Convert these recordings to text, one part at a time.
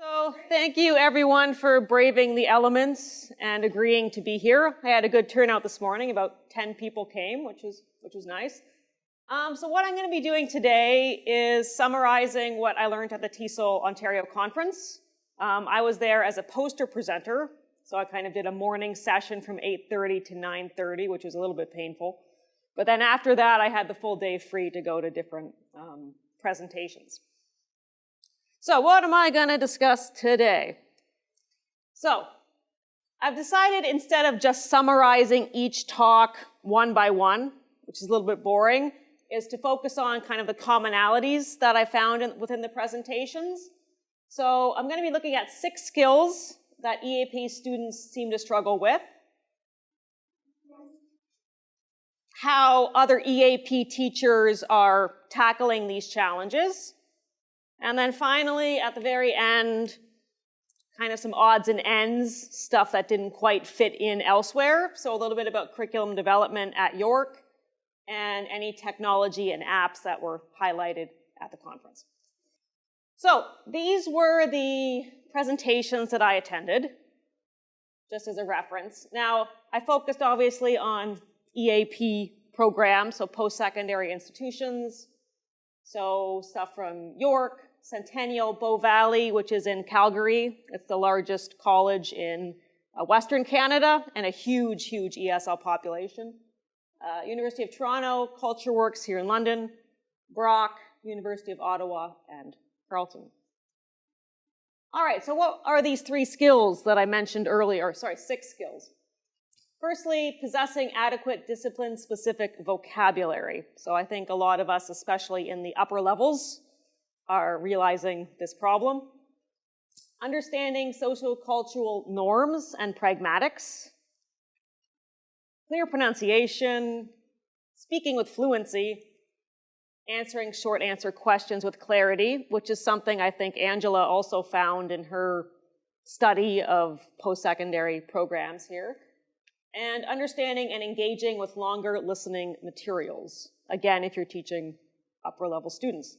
So thank you everyone for braving the elements and agreeing to be here. I had a good turnout this morning. About 10 people came, which was nice. So what I'm going to be doing today is summarizing what I learned at the TESOL Ontario conference. I was there as a poster presenter, so I kind of did a morning session from 8:30 to 9:30, which was a little bit painful. But then after that, I had the full day free to go to different presentations. So what am I going to discuss today? So I've decided instead of just summarizing each talk one by one, which is a little bit boring, is to focus on kind of the commonalities that I found within the presentations. So I'm going to be looking at 6 skills that EAP students seem to struggle with, how other EAP teachers are tackling these challenges, and then finally, at the very end, kind of some odds and ends, stuff that didn't quite fit in elsewhere. So a little bit about curriculum development at York and any technology and apps that were highlighted at the conference. So these were the presentations that I attended, just as a reference. Now, I focused obviously on EAP programs, so post-secondary institutions, so stuff from York, Centennial, Bow Valley, which is in Calgary. It's the largest college in Western Canada and a huge, huge ESL population. University of Toronto, CultureWorks here in London, Brock, University of Ottawa, and Carleton. All right, so what are these 3 skills that I mentioned earlier? Sorry, 6 skills. Firstly, possessing adequate discipline-specific vocabulary. So I think a lot of us, especially in the upper levels, are realizing this problem. Understanding socio-cultural norms and pragmatics. Clear pronunciation. Speaking with fluency. Answering short answer questions with clarity, which is something I think Angela also found in her study of post-secondary programs here. And understanding and engaging with longer listening materials. Again, if you're teaching upper level students.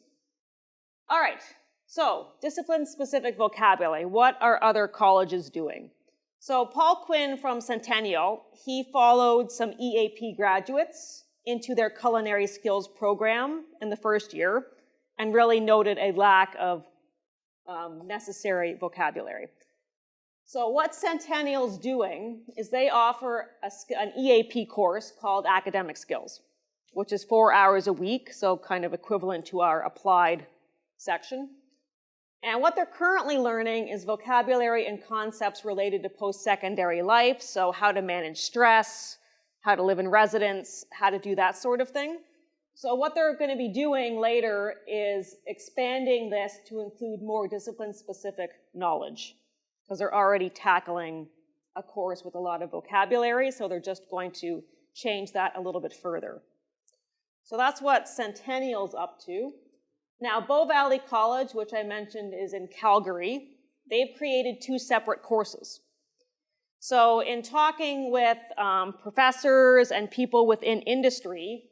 All right, so discipline-specific vocabulary. What are other colleges doing? So Paul Quinn from Centennial, he followed some EAP graduates into their culinary skills program in the first year and really noted a lack of necessary vocabulary. So what Centennial's doing is they offer an EAP course called Academic Skills, which is 4 hours a week, so kind of equivalent to our applied section. And what they're currently learning is vocabulary and concepts related to post-secondary life, so how to manage stress, how to live in residence, how to do that sort of thing. So what they're going to be doing later is expanding this to include more discipline-specific knowledge, because they're already tackling a course with a lot of vocabulary, so they're just going to change that a little bit further. So that's what Centennial's up to. Now, Bow Valley College, which I mentioned is in Calgary, they've created 2 separate courses. So in talking with professors and people within industry,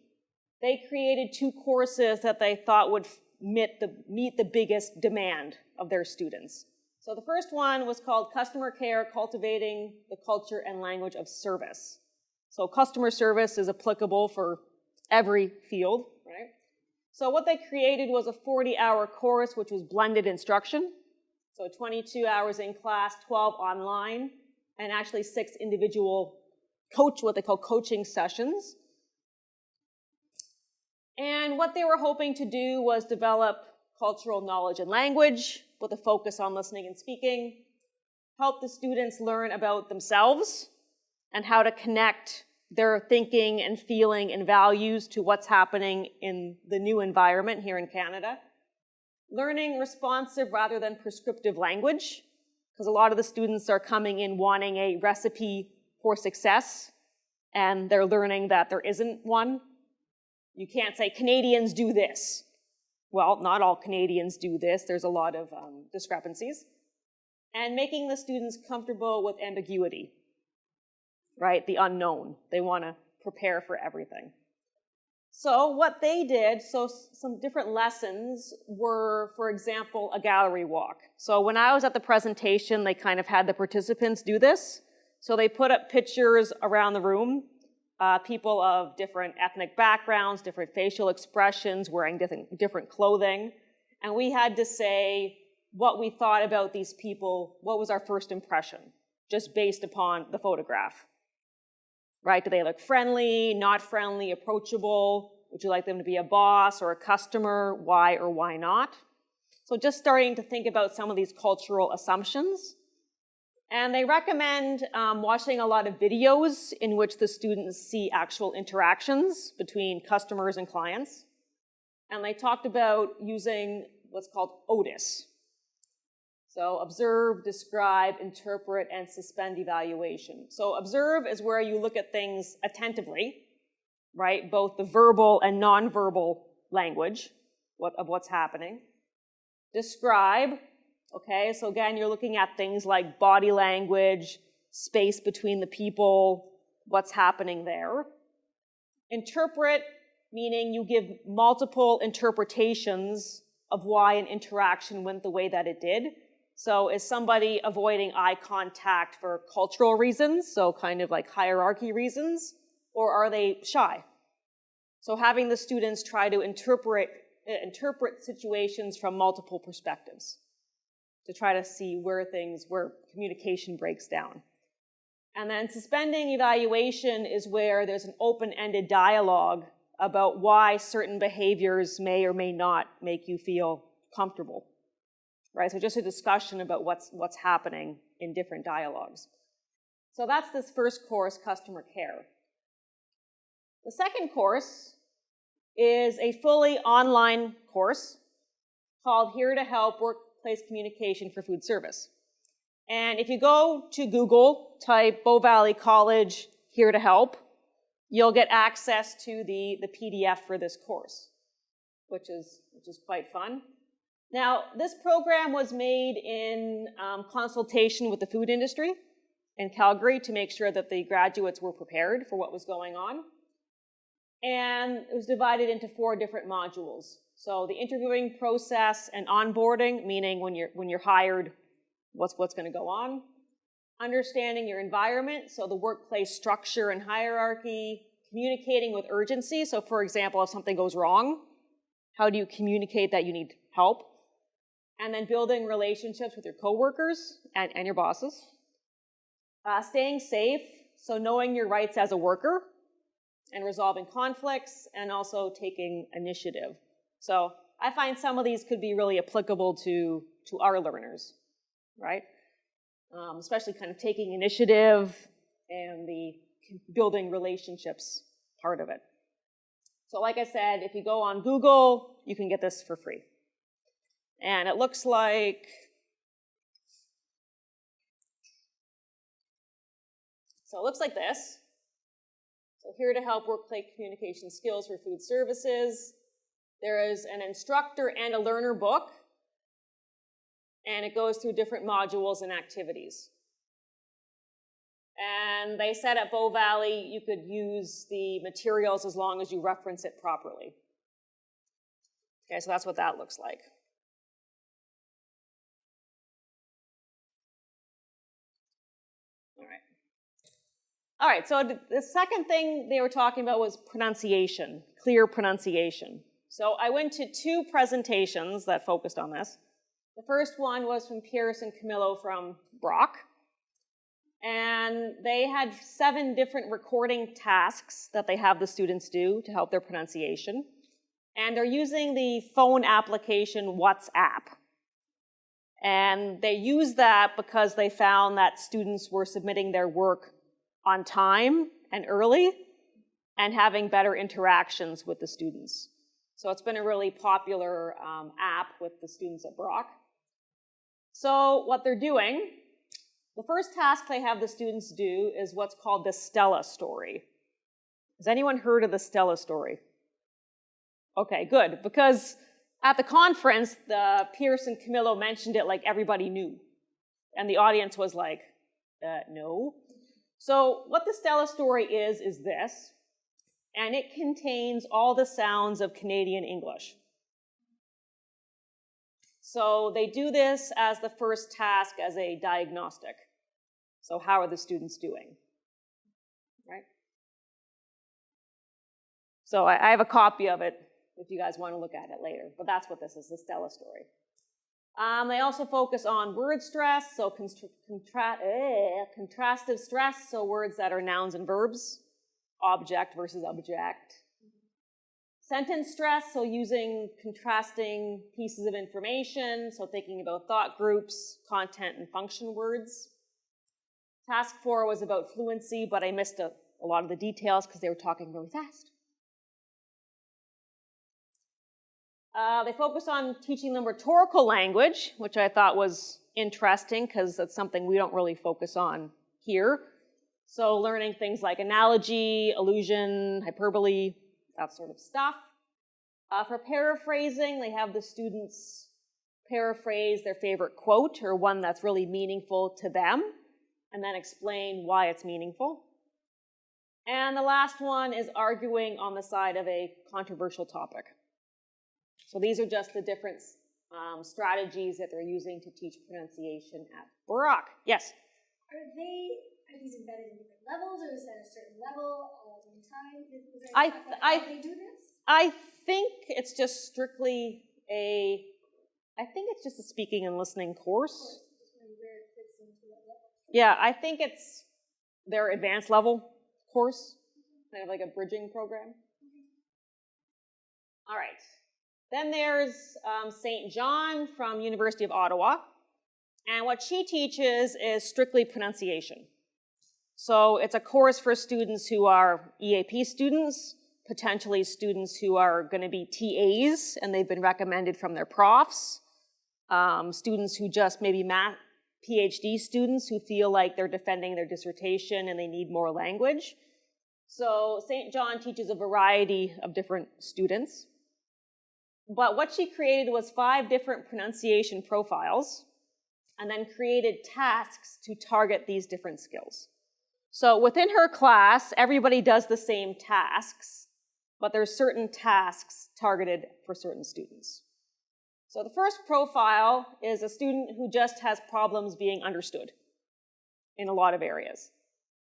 they created 2 courses that they thought would meet the biggest demand of their students. So the first one was called Customer Care, Cultivating the Culture and Language of Service. So customer service is applicable for every field, right? So what they created was a 40-hour course, which was blended instruction. So 22 hours in class, 12 online, and actually 6 individual what they call coaching sessions. And what they were hoping to do was develop cultural knowledge and language with a focus on listening and speaking, help the students learn about themselves and how to connect their thinking and feeling and values to what's happening in the new environment here in Canada. Learning responsive rather than prescriptive language, because a lot of the students are coming in wanting a recipe for success, and they're learning that there isn't one. You can't say, Canadians do this. Well, not all Canadians do this. There's a lot of discrepancies. And making the students comfortable with ambiguity. Right? The unknown. They want to prepare for everything. So what they did, so some different lessons were, for example, a gallery walk. So when I was at the presentation, they kind of had the participants do this. So they put up pictures around the room, people of different ethnic backgrounds, different facial expressions, wearing different clothing. And we had to say what we thought about these people, what was our first impression, just based upon the photograph. Right? Do they look friendly, not friendly, approachable? Would you like them to be a boss or a customer? Why or why not? So just starting to think about some of these cultural assumptions. And they recommend watching a lot of videos in which the students see actual interactions between customers and clients. And they talked about using what's called OTIS. So observe, describe, interpret, and suspend evaluation. So observe is where you look at things attentively, right? Both the verbal and nonverbal language of what's happening. Describe, okay? So again, you're looking at things like body language, space between the people, what's happening there. Interpret, meaning you give multiple interpretations of why an interaction went the way that it did. So is somebody avoiding eye contact for cultural reasons, so kind of like hierarchy reasons, or are they shy? So having the students try to interpret situations from multiple perspectives to try to see where communication breaks down. And then suspending evaluation is where there's an open-ended dialogue about why certain behaviors may or may not make you feel comfortable. Right, so just a discussion about what's happening in different dialogues. So that's this first course, Customer Care. The second course is a fully online course called Here to Help Workplace Communication for Food Service. And if you go to Google, type Bow Valley College Here to Help, you'll get access to the PDF for this course, which is quite fun. Now, this program was made in consultation with the food industry in Calgary to make sure that the graduates were prepared for what was going on. And it was divided into 4 different modules. So the interviewing process and onboarding, meaning when you're hired, what's going to go on. Understanding your environment, so the workplace structure and hierarchy. Communicating with urgency, so for example, if something goes wrong, how do you communicate that you need help? And then building relationships with your coworkers and your bosses. Staying safe, so knowing your rights as a worker and resolving conflicts and also taking initiative. So I find some of these could be really applicable to our learners, right? Especially kind of taking initiative and the building relationships part of it. So like I said, if you go on Google, you can get this for free. And it looks like, so it looks like this. So here to help workplace communication skills for food services. There is an instructor and a learner book, and it goes through different modules and activities. And they said at Bow Valley you could use the materials as long as you reference it properly. Okay, so that's what that looks like. All right, so the second thing they were talking about was pronunciation, clear pronunciation. So I went to 2 presentations that focused on this. The first one was from Pierce and Camillo from Brock. And they had 7 different recording tasks that they have the students do to help their pronunciation. And they're using the phone application WhatsApp. And they use that because they found that students were submitting their work on time and early and having better interactions with the students. So it's been a really popular app with the students at Brock. So what they're doing, the first task they have the students do is what's called the Stella story. Has anyone heard of the Stella story? Okay, good, because at the conference, the Pierce and Camillo mentioned it like everybody knew. And the audience was like, no. So what the Stella story is this. and it contains all the sounds of Canadian English. So they do this as the first task as a diagnostic. So how are the students doing? Right? So I have a copy of it if you guys want to look at it later, but that's what this is, the Stella story. They also focus on word stress, so contrastive stress, so words that are nouns and verbs, object versus object. Sentence stress, so using contrasting pieces of information, so thinking about thought groups, content, and function words. Task 4 was about fluency, but I missed a lot of the details because they were talking really fast. They focused on teaching them rhetorical language, which I thought was interesting because that's something we don't really focus on here. So learning things like analogy, allusion, hyperbole, that sort of stuff. For paraphrasing, they have the students paraphrase their favorite quote or one that's really meaningful to them, and then explain why it's meaningful. And the last one is arguing on the side of a controversial topic. So these are just the different strategies that they're using to teach pronunciation at Barak. Yes? Are these embedded in different levels, or is that a certain level all at one time? Is there how they do this? I think it's just strictly a speaking and listening course. Yeah, I think it's their advanced level course, kind of like a bridging program. All right. Then there's St. John from University of Ottawa. And what she teaches is strictly pronunciation. So it's a course for students who are EAP students, potentially students who are going to be TAs, and they've been recommended from their profs, students who just maybe PhD students who feel like they're defending their dissertation and they need more language. So St. John teaches a variety of different students. But what she created was 5 different pronunciation profiles and then created tasks to target these different skills. So within her class, everybody does the same tasks, but there's certain tasks targeted for certain students. So the first profile is a student who just has problems being understood in a lot of areas.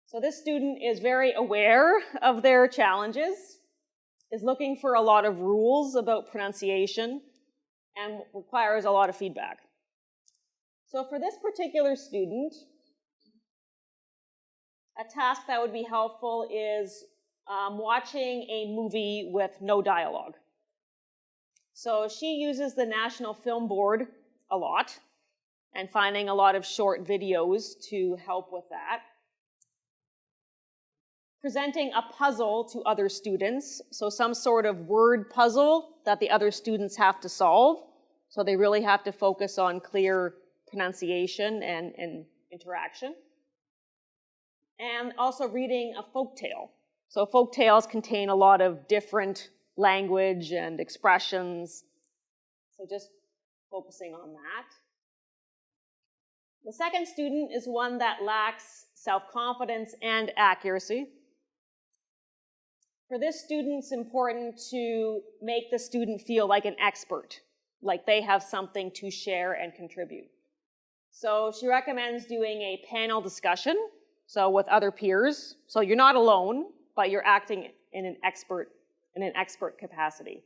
So this student is very aware of their challenges, is looking for a lot of rules about pronunciation, and requires a lot of feedback. So for this particular student, a task that would be helpful is watching a movie with no dialogue. So she uses the National Film Board a lot and finding a lot of short videos to help with that. Presenting a puzzle to other students, so some sort of word puzzle that the other students have to solve. So they really have to focus on clear pronunciation and interaction. And also reading a folk tale. So folk tales contain a lot of different language and expressions. So just focusing on that. The second student is one that lacks self-confidence and accuracy. For this student, it's important to make the student feel like an expert, like they have something to share and contribute. So she recommends doing a panel discussion, so with other peers. So you're not alone, but you're acting in an expert capacity.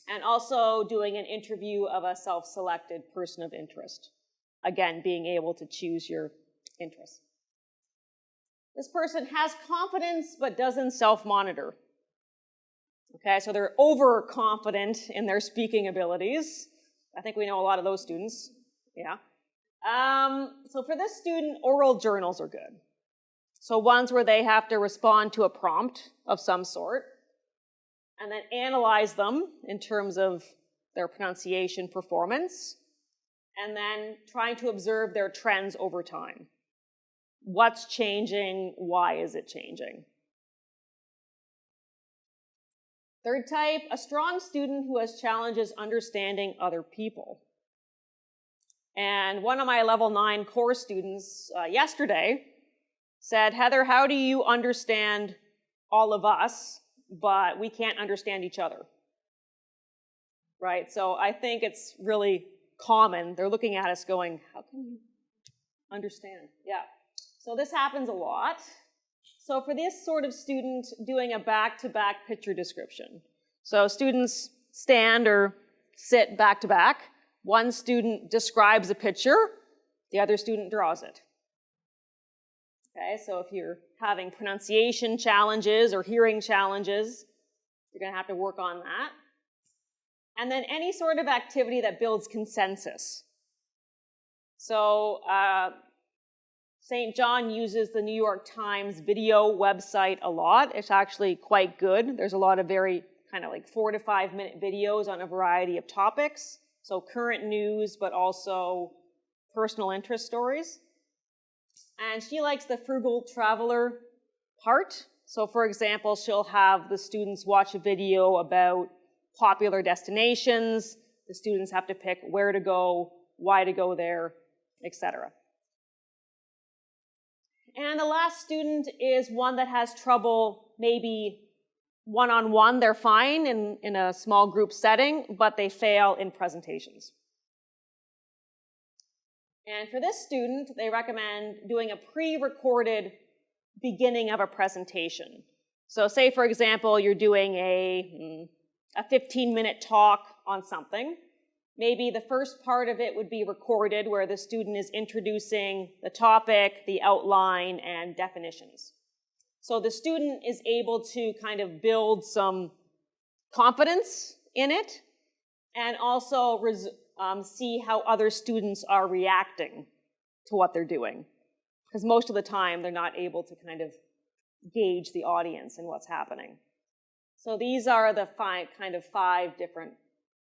And also doing an interview of a self-selected person of interest. Again, being able to choose your interests. This person has confidence but doesn't self-monitor. Okay, so they're overconfident in their speaking abilities. I think we know a lot of those students. Yeah. So for this student, oral journals are good. So ones where they have to respond to a prompt of some sort and then analyze them in terms of their pronunciation performance and then trying to observe their trends over time. What's changing? Why is it changing? Third type, a strong student who has challenges understanding other people. And one of my level 9 core students yesterday said, Heather, how do you understand all of us, but we can't understand each other, right? So I think it's really common. They're looking at us going, how can you understand? Yeah. So this happens a lot. So for this sort of student, doing a back-to-back picture description. So students stand or sit back-to-back. One student describes a picture, the other student draws it. Okay, so if you're having pronunciation challenges or hearing challenges, you're going to have to work on that. And then any sort of activity that builds consensus. So St. John uses the New York Times video website a lot. It's actually quite good. There's a lot of very kind of like 4 to 5 minute videos on a variety of topics. So current news, but also personal interest stories. And she likes the frugal traveler part. So for example, she'll have the students watch a video about popular destinations. The students have to pick where to go, why to go there, etc. And the last student is one that has trouble maybe one-on-one. They're fine in a small group setting, but they fail in presentations. And for this student, they recommend doing a pre-recorded beginning of a presentation. So say, for example, you're doing a 15-minute talk on something. Maybe the first part of it would be recorded where the student is introducing the topic, the outline, and definitions. So the student is able to kind of build some confidence in it and also see how other students are reacting to what they're doing. Because most of the time, they're not able to kind of gauge the audience and what's happening. So these are the five different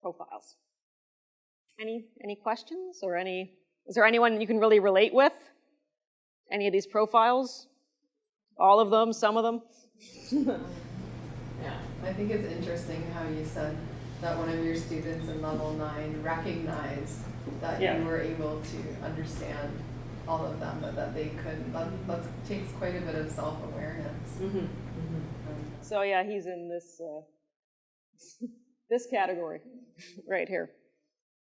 profiles. Any questions or is there anyone you can really relate with? Any of these profiles? All of them, some of them? Yeah, I think it's interesting how you said that one of your students in level 9 recognized that you were able to understand all of them, but that they couldn't. That takes quite a bit of self-awareness. Mm-hmm. Mm-hmm. So yeah, he's in this this category right here.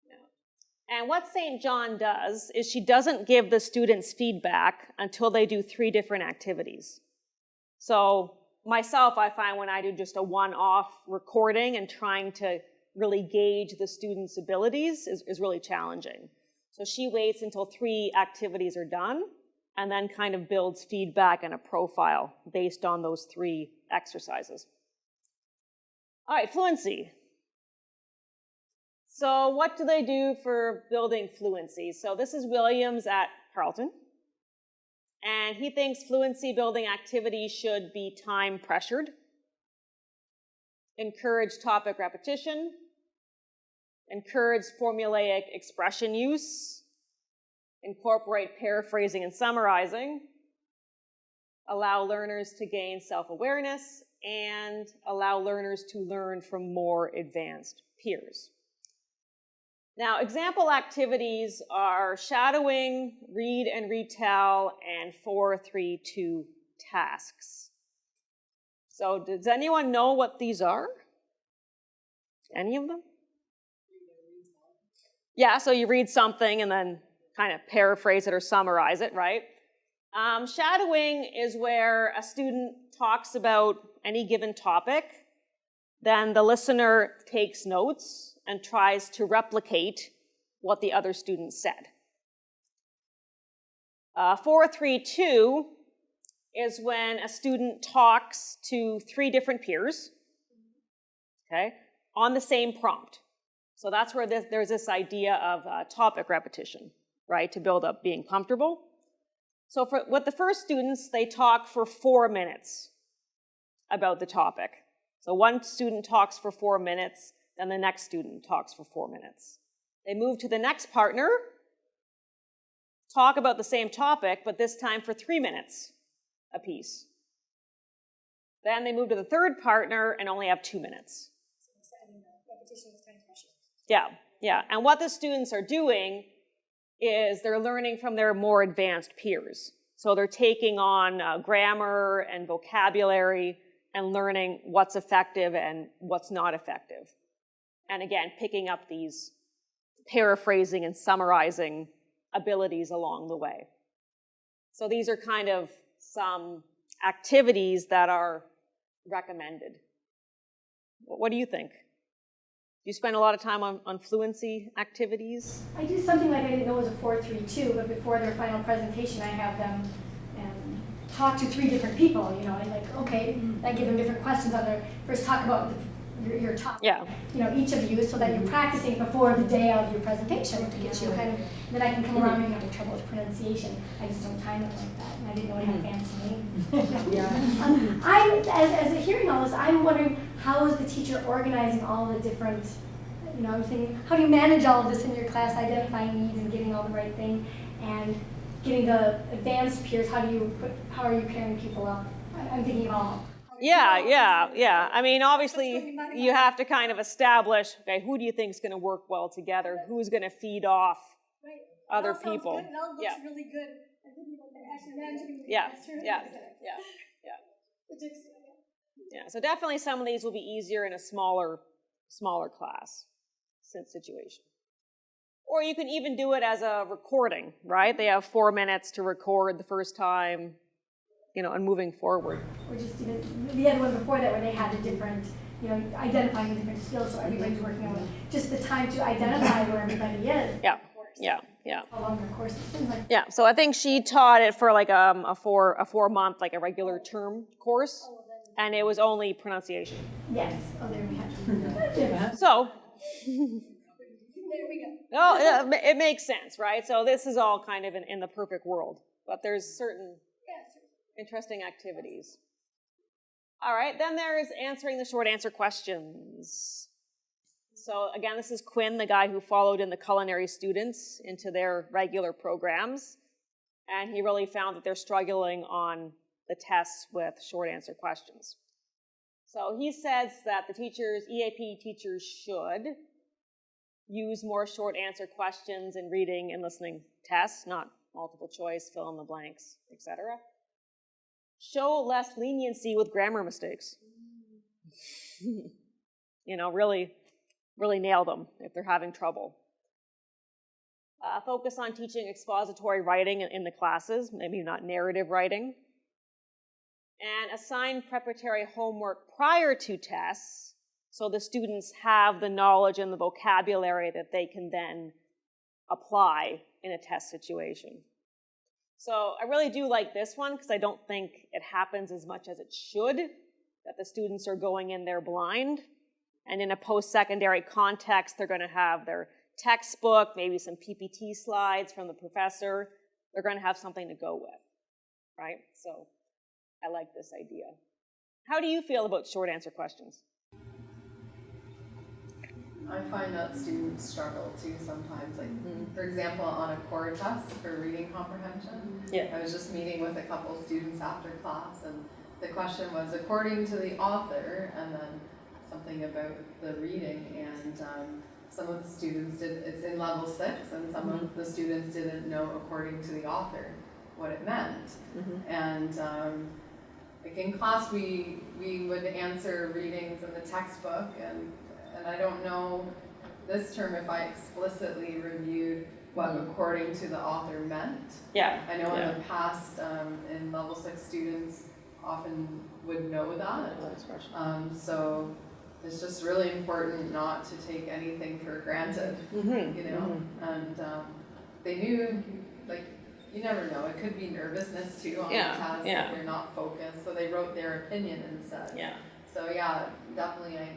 Yeah. And what St. John does is she doesn't give the students feedback until they do 3 different activities. So myself, I find when I do just a one-off recording and trying to really gauge the students' abilities is really challenging. So she waits until 3 activities are done and then kind of builds feedback and a profile based on those 3 exercises. All right, fluency. So what do they do for building fluency? So this is Williams at Carleton. And he thinks fluency building activities should be time pressured, encourage topic repetition, encourage formulaic expression use, incorporate paraphrasing and summarizing, allow learners to gain self-awareness, and allow learners to learn from more advanced peers. Now, example activities are shadowing, read and retell, and 4-3-2 tasks. So does anyone know what these are? Any of them? Yeah, so you read something and then kind of paraphrase it or summarize it, right? Shadowing is where a student talks about any given topic, then the listener takes notes and tries to replicate what the other student said. 4-3-2 is when a student talks to 3 different peers, okay, on the same prompt. So that's where there's this idea of topic repetition, right, to build up being comfortable. So with the first students, they talk for 4 minutes about the topic. So one student talks for 4 minutes, then the next student talks for 4 minutes. They move to the next partner, talk about the same topic, but this time for 3 minutes apiece. Then they move to the third partner and only have 2 minutes. So repetition is time pressure. Yeah. And what the students are doing is they're learning from their more advanced peers. So they're taking on grammar and vocabulary and learning what's effective and what's not effective. And again, picking up these paraphrasing and summarizing abilities along the way. So these are kind of some activities that are recommended. What do you think? Do you spend a lot of time on fluency activities? I do something like I didn't know it was a 4-3-2, but before their final presentation, I have them talk to 3 different people, you know, and like, okay, I give them different questions on their, first talk about your topic, Yeah. you know, each of you, so that you're practicing before the day of your presentation to get you kind of, then I can come around and have trouble with pronunciation. I just don't time it like that, and I didn't know it had a fancy name. As hearing all this, I'm wondering, how is the teacher organizing all the different, you know, I'm thinking, how do you manage all of this in your class, identifying needs and getting all the right thing, and getting the advanced peers, how are you pairing people up? I'm thinking of all. Yeah. I mean, obviously, you have to kind of establish, okay, who do you think is going to work well together? Who's going to feed off other people? It all looks really good. I think actually imagining Yeah. Yeah. So definitely some of these will be easier in a smaller class situation. Or you can even do it as a recording, right? They have 4 minutes to record the first time, you know, and moving forward. Or just even the other one before that, where they had the different, you know, identifying the different skills, so everybody's working on it. Just the time to identify where everybody is. Yeah. How long their course is, things like that. Yeah, so I think she taught it for like a 4-month, like a regular term course, and it was only pronunciation. Yes. Oh, there we have it. So, There we go. oh, it makes sense, right? So this is all kind of in the perfect world, but there's certain interesting activities. All right, then there's answering the short answer questions. So again, this is Quinn, the guy who followed in the culinary students into their regular programs, and he really found that they're struggling on the tests with short answer questions. So he says that the EAP teachers should use more short answer questions in reading and listening tests, not multiple choice, fill in the blanks, etc. Show less leniency with grammar mistakes. You know, really nail them if they're having trouble. Focus on teaching expository writing in the classes, maybe not narrative writing. And assign preparatory homework prior to tests so the students have the knowledge and the vocabulary that they can then apply in a test situation. So I really do like this one because I don't think it happens as much as it should, that the students are going in there blind. And in a post-secondary context, they're going to have their textbook, maybe some PPT slides from the professor. They're going to have something to go with, right? So I like this idea. How do you feel about short answer questions? I find that students struggle too sometimes. Like, for example, on a core test for reading comprehension, I was just meeting with a couple students after class, and the question was according to the author, and then something about the reading, and some of the students it's in level 6, and some of the students didn't know according to the author what it meant. And like in class we would answer readings in the textbook, and I don't know this term if I explicitly reviewed what according to the author meant. I know in the past in level 6 students often would know that. So it's just really important not to take anything for granted, you know, and they knew, like, you never know, it could be nervousness too on the test if they're not focused, so they wrote their opinion instead. So definitely I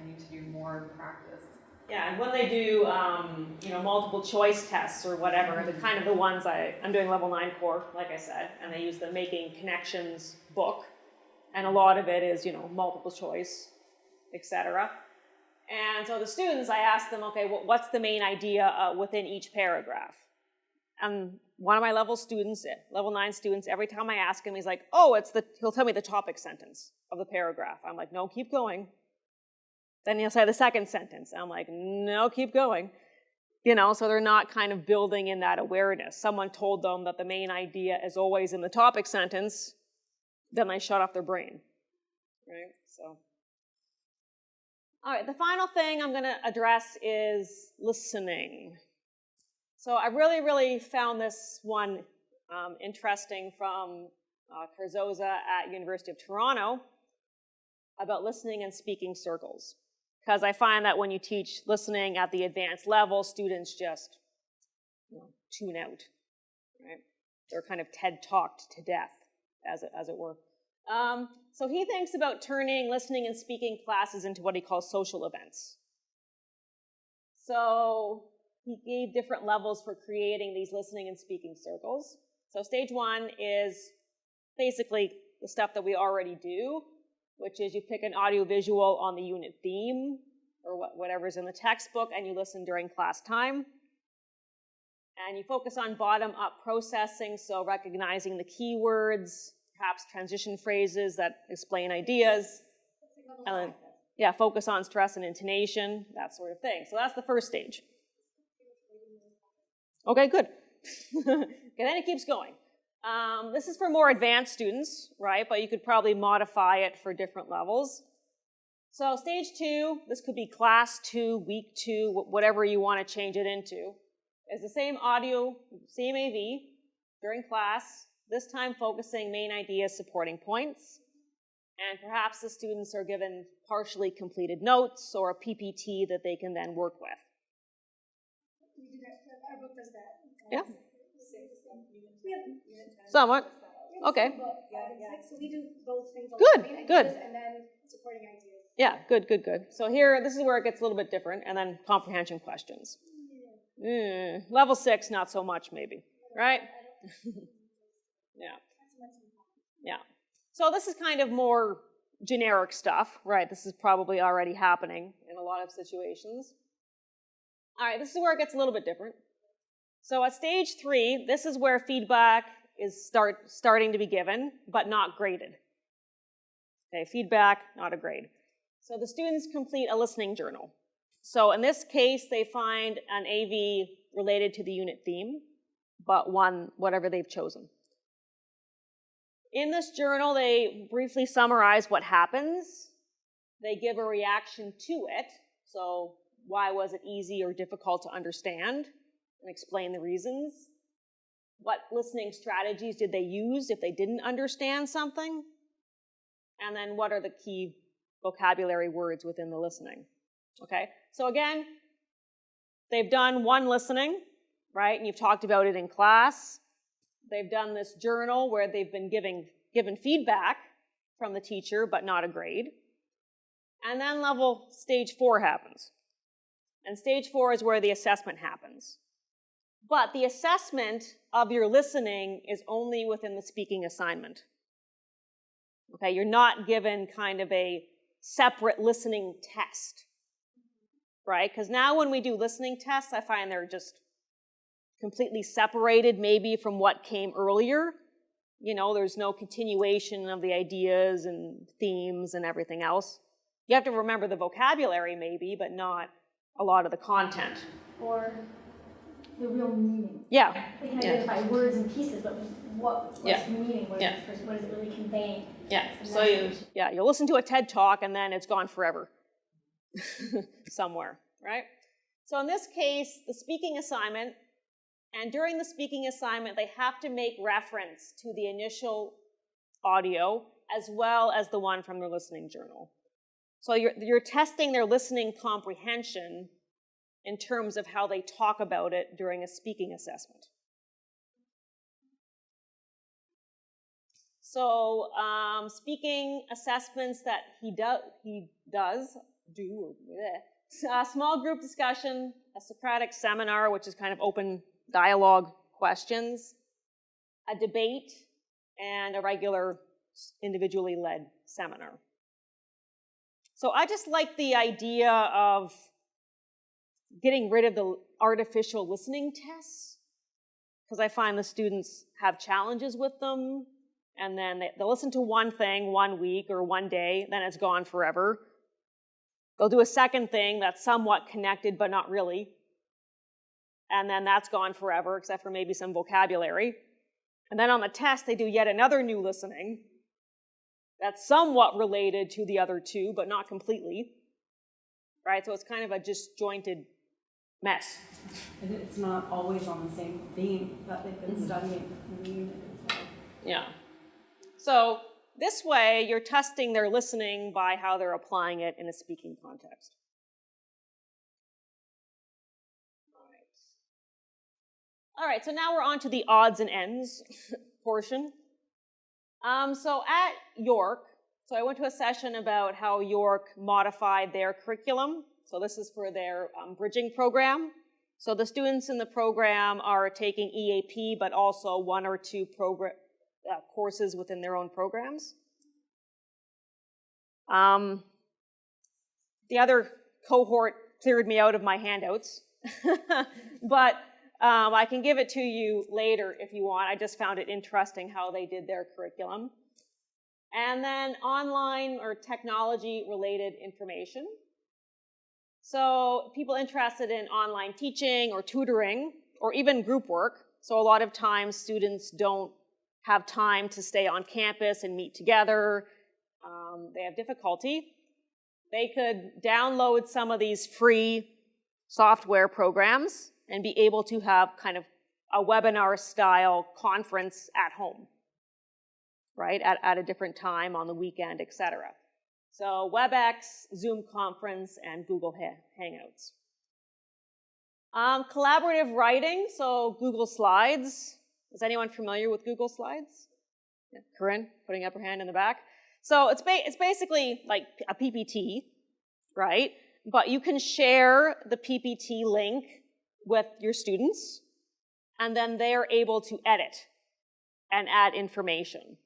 need to do more practice. And when they do, you know, multiple choice tests or whatever, the kind of the ones I'm doing level 9 core, like I said, and they use the Making Connections book, and a lot of it is, you know, multiple choice, etc. And so the students, I asked them, okay, what's the main idea within each paragraph? And one of my level 9 students, every time I ask him, he's like, oh, he'll tell me the topic sentence of the paragraph. I'm like, no, keep going. Then he'll say the second sentence. I'm like, no, keep going. You know, so they're not kind of building in that awareness. Someone told them that the main idea is always in the topic sentence, then they shut off their brain. right? So, all right, the final thing I'm going to address is listening. So I really, really found this one interesting from Carzoza at University of Toronto about listening and speaking circles. Because I find that when you teach listening at the advanced level, students just tune out, right? They're kind of TED talked to death, as it were. So he thinks about turning listening and speaking classes into what he calls social events. So he gave different levels for creating these listening and speaking circles. So stage 1 is basically the stuff that we already do, which is you pick an audiovisual on the unit theme or whatever's in the textbook, and you listen during class time. And you focus on bottom-up processing, so recognizing the keywords, perhaps transition phrases that explain ideas. And then, yeah, focus on stress and intonation, that sort of thing. So that's the first stage. Okay, good. Okay, then it keeps going. This is for more advanced students, right? But you could probably modify it for different levels. So stage 2, this could be class 2, week 2, whatever you want to change it into. Is the same audio, same AV during class, this time focusing main ideas, supporting points. And perhaps the students are given partially completed notes or a PPT that they can then work with. Our book does that. Yeah. Somewhat. Okay. So we do those things. Good, good. And then supporting ideas. Yeah, good, good, good. So here, this is where it gets a little bit different, and then comprehension questions. Level 6, not so much, maybe, right? Yeah. Yeah. So this is kind of more generic stuff, right? This is probably already happening in a lot of situations. All right, this is where it gets a little bit different. So at stage 3, this is where feedback is starting to be given, but not graded. Okay, feedback, not a grade. So the students complete a listening journal. So in this case, they find an AV related to the unit theme, but one, whatever they've chosen. In this journal, they briefly summarize what happens. They give a reaction to it. So why was it easy or difficult to understand? And explain the reasons. What listening strategies did they use if they didn't understand something? And then what are the key vocabulary words within the listening? Okay, so again, they've done one listening, right? And you've talked about it in class. They've done this journal where they've been given feedback from the teacher, but not a grade. And then stage 4 happens. And stage 4 is where the assessment happens. But the assessment of your listening is only within the speaking assignment. Okay, you're not given kind of a separate listening test, right? Because now when we do listening tests, I find they're just completely separated maybe from what came earlier. You know, there's no continuation of the ideas and themes and everything else. You have to remember the vocabulary maybe, but not a lot of the content. Or the real meaning. Yeah. They can identify words and pieces, but what's the meaning? What Yeah. What is it really conveying? Yeah. So you'll listen to a TED Talk and then it's gone forever somewhere, right? So in this case, the speaking assignment, and during the speaking assignment, they have to make reference to the initial audio as well as the one from their listening journal. So you're testing their listening comprehension in terms of how they talk about it during a speaking assessment. So speaking assessments that he does a small group discussion, a Socratic seminar, which is kind of open dialogue questions, a debate, and a regular individually led seminar. So I just like the idea of getting rid of the artificial listening tests, because I find the students have challenges with them, and then they'll listen to one thing 1 week or 1 day, then it's gone forever. They'll do a second thing that's somewhat connected, but not really, and then that's gone forever, except for maybe some vocabulary. And then on the test, they do yet another new listening, that's somewhat related to the other two, but not completely, right? So it's kind of a disjointed mess. And it's not always on the same theme that they've been studying in the unit as well. Yeah. So this way, you're testing their listening by how they're applying it in a speaking context. All right, so now we're on to the odds and ends portion. So at York, so I went to a session about how York modified their curriculum. So this is for their bridging program. So the students in the program are taking EAP, but also one or two courses within their own programs. The other cohort cleared me out of my handouts, but I can give it to you later if you want. I just found it interesting how they did their curriculum. And then online or technology-related information. So people interested in online teaching or tutoring or even group work. So a lot of times students don't have time to stay on campus and meet together. They have difficulty. They could download some of these free software programs and be able to have kind of a webinar-style conference at home, right, at a different time on the weekend, etc. So WebEx, Zoom Conference, and Google Hangouts. Collaborative writing, so Google Slides. Is anyone familiar with Google Slides? Yeah, Corinne, putting up her hand in the back. So it's basically like a PPT, right? But you can share the PPT link with your students, and then they're able to edit and add information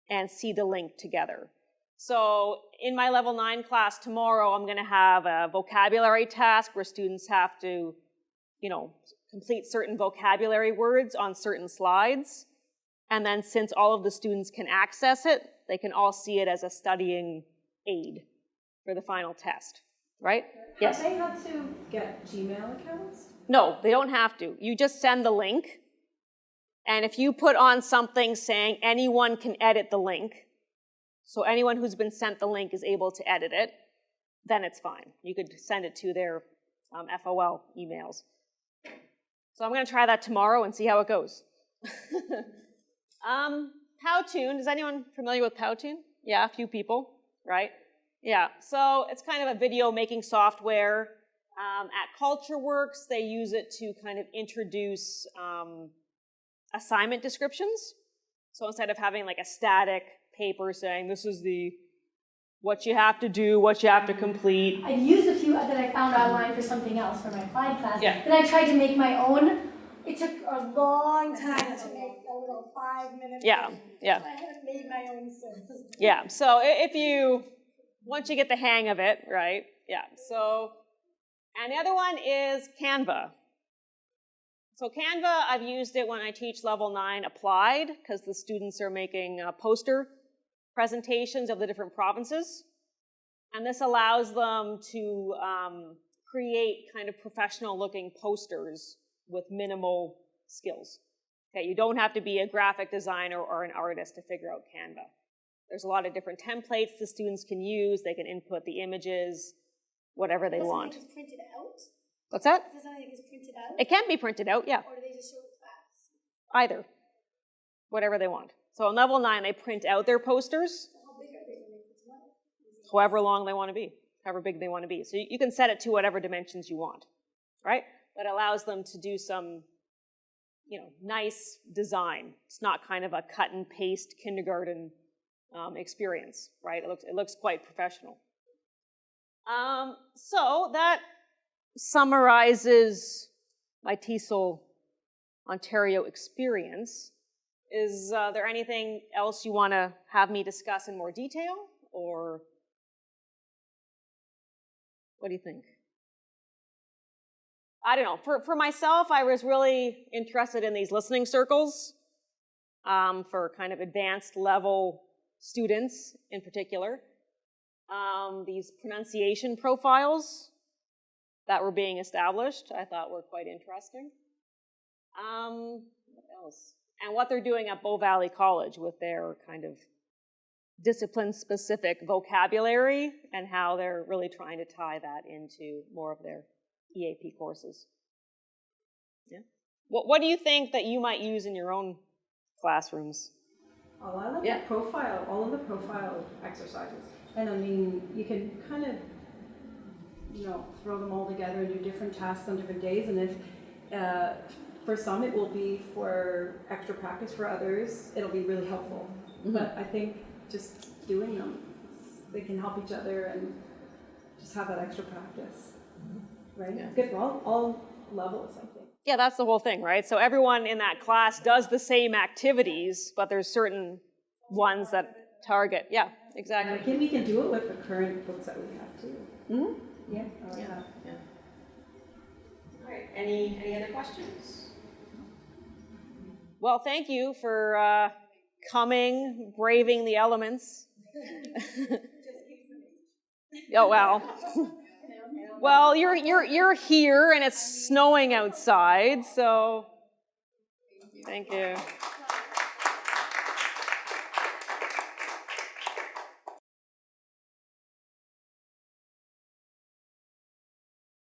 and see the link together. So in my level 9 class tomorrow, I'm going to have a vocabulary task where students have to, complete certain vocabulary words on certain slides. And then since all of the students can access it, they can all see it as a studying aid for the final test, right? Yes? Have they had to get Gmail accounts? No, they don't have to. You just send the link. And if you put on something saying anyone can edit the link, so anyone who's been sent the link is able to edit it, then it's fine. You could send it to their FOL emails. So I'm going to try that tomorrow and see how it goes. Powtoon, is anyone familiar with Powtoon? Yeah, a few people, right? Yeah, so it's kind of a video making software. At CultureWorks, they use it to kind of introduce assignment descriptions. So instead of having like a static paper saying this is what you have to do, what you have to complete. I've used a few that I found online for something else for my applied class. Yeah. Then I tried to make my own. It took a long time to make a little 5-minute Yeah, yeah. So I haven't made my own since. Yeah, so once you get the hang of it, right? Yeah, so, and the other one is Canva. So Canva, I've used it when I teach level 9 applied, because the students are making poster presentations of the different provinces. And this allows them to create kind of professional looking posters with minimal skills. Okay, you don't have to be a graphic designer or an artist to figure out Canva. There's a lot of different templates the students can use. They can input the images, whatever they want. Does it print it out? What's that? Does something just print it out? It can be printed out, yeah. Or do they just show the class? Either. Whatever they want. So in level 9, they print out their posters. So how big are they when they put them out? However long they want to be, however big they want to be. So you can set it to whatever dimensions you want, right? But it allows them to do some, nice design. It's not kind of a cut and paste kindergarten experience, right? It looks quite professional. So that summarizes my TESOL Ontario experience. Is there anything else you want to have me discuss in more detail, or what do you think? I don't know. For myself, I was really interested in these listening circles for kind of advanced level students in particular. These pronunciation profiles that were being established, I thought were quite interesting. What else? And what they're doing at Bow Valley College with their kind of discipline-specific vocabulary and how they're really trying to tie that into more of their EAP courses. Yeah. What do you think that you might use in your own classrooms? Oh, I love that profile, all of the profile exercises. And I mean, you can kind of, you know, throw them all together and do different tasks on different days. And if, for some it will be for extra practice, for others it'll be really helpful. Mm-hmm. But I think just doing them, they can help each other and just have that extra practice, right? Yeah. It's good for all levels, I think. Yeah, that's the whole thing, right? So everyone in that class does the same activities, but there's certain ones that target. Yeah, exactly. And we can do it with the current books that we have too. Mm-hmm. Yeah. Yeah. All right. Any other questions? Well, thank you for coming, braving the elements. Oh wow. Well, you're here and it's snowing outside, so thank you.